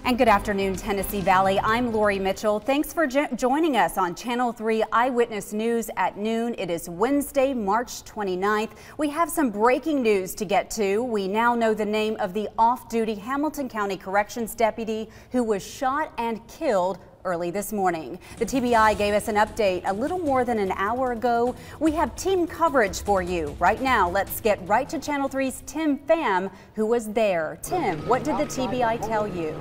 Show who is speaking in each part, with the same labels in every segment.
Speaker 1: And good afternoon, Tennessee Valley. I'm Lori Mitchell. Thanks for joining us on Channel 3 Eyewitness News at noon. It is Wednesday, March 29th. We have some breaking news to get to. We now know the name of the off-duty Hamilton County Corrections deputy who was shot and killed early this morning. The TBI gave us an update a little more than an hour ago. We have team coverage for you right now. Let's get right to Channel 3's Tim Pham, who was there. Tim, what did the TBI tell you?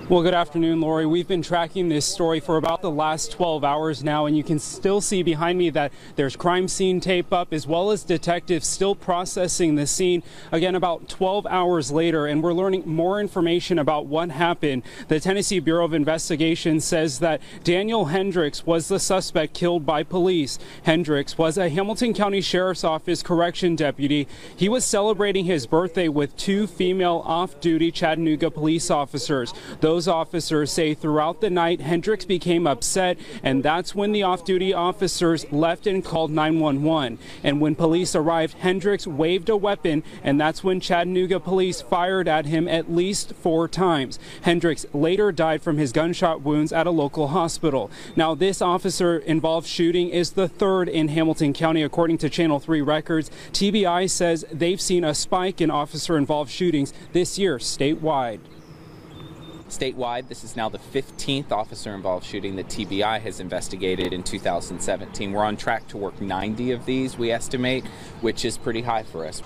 Speaker 2: Well, good afternoon, Lori. We've been tracking this story for about the last 12 hours now, and you can still see behind me that there's crime scene tape up, as well as detectives still processing the scene. Again, about 12 hours later, and we're learning more information about what happened. The Tennessee Bureau of Investigation says that Daniel Hendricks was the suspect killed by police. Hendricks was a Hamilton County Sheriff's Office correction deputy. He was celebrating his birthday with two female off-duty Chattanooga police officers. Those officers say throughout the night, Hendricks became upset, and that's when the off-duty officers left and called 911. And when police arrived, Hendricks waved a weapon, and that's when Chattanooga police fired at him at least 4 times. Hendricks later died from his gunshot wounds at a local hospital. Now, this officer-involved shooting is the third in Hamilton County, according to Channel 3 records. TBI says they've seen a spike in officer-involved shootings this year statewide.
Speaker 3: Statewide, this is now the 15th officer-involved shooting that TBI has investigated in 2017. We're on track to work 90 of these, we estimate, which is pretty high for us.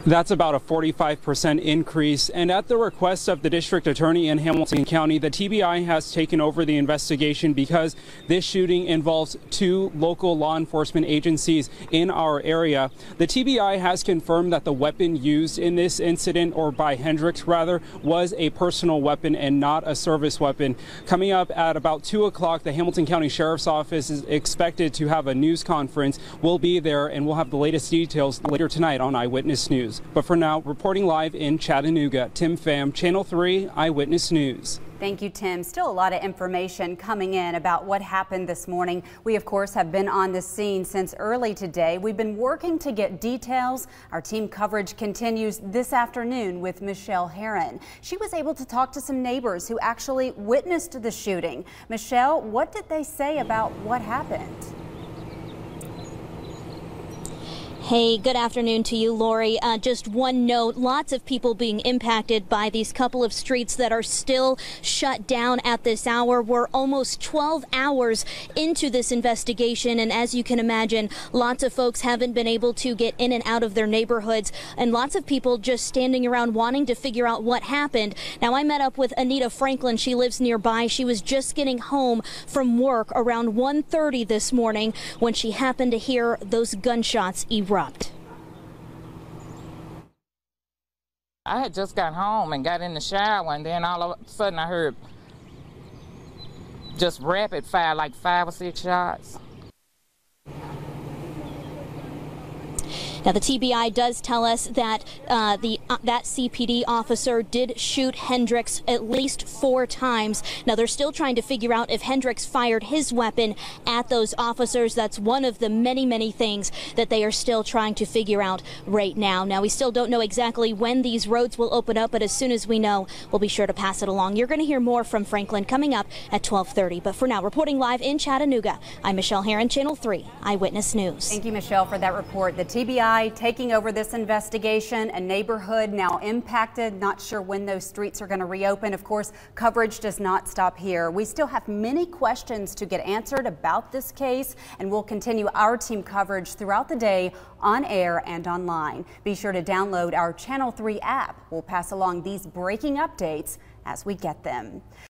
Speaker 2: That's about a 45% increase, and at the request of the district attorney in Hamilton County, the TBI has taken over the investigation because this shooting involves 2 local law enforcement agencies in our area. The TBI has confirmed that the weapon used in this incident, or by Hendricks rather, was a personal weapon and not a service weapon. Coming up at about 2 o'clock, the Hamilton County Sheriff's Office is expected to have a news conference. We'll be there, and we'll have the latest details later tonight on Eyewitness News. But for now, reporting live in Chattanooga, Tim Pham, Channel 3 Eyewitness News.
Speaker 1: Thank you, Tim. Still a lot of information coming in about what happened this morning. We, of course, have been on the scene since early today. We've been working to get details. Our team coverage continues this afternoon with Michelle Herron. She was able to talk to some neighbors who actually witnessed the shooting. Michelle, what did they say about what happened?
Speaker 4: Hey, good afternoon to you, Lori. Just one note, lots of people being impacted by these couple of streets that are still shut down at this hour. We're almost 12 hours into this investigation, and as you can imagine, lots of folks haven't been able to get in and out of their neighborhoods, and lots of people just standing around wanting to figure out what happened. Now, I met up with Anita Franklin. She lives nearby. She was just getting home from work around 1:30 this morning when she happened to hear those gunshots erupt.
Speaker 5: I had just got home and got in the shower, and then all of a sudden I heard just rapid fire, like 5 or 6 shots.
Speaker 4: Now, the TBI does tell us that that CPD officer did shoot Hendricks at least 4 times. Now, they're still trying to figure out if Hendricks fired his weapon at those officers. That's one of the many, many things that they are still trying to figure out right now. Now, we still don't know exactly when these roads will open up, but as soon as we know, we'll be sure to pass it along. You're going to hear more from Franklin coming up at 12:30. But for now, reporting live in Chattanooga, I'm Michelle Herron, Channel 3 Eyewitness News.
Speaker 1: Thank you, Michelle, for that report. The TBI taking over this investigation, a neighborhood now impacted. Not sure when those streets are going to reopen. Of course, coverage does not stop here. We still have many questions to get answered about this case, and we'll continue our team coverage throughout the day on air and online. Be sure to download our Channel 3 app. We'll pass along these breaking updates as we get them.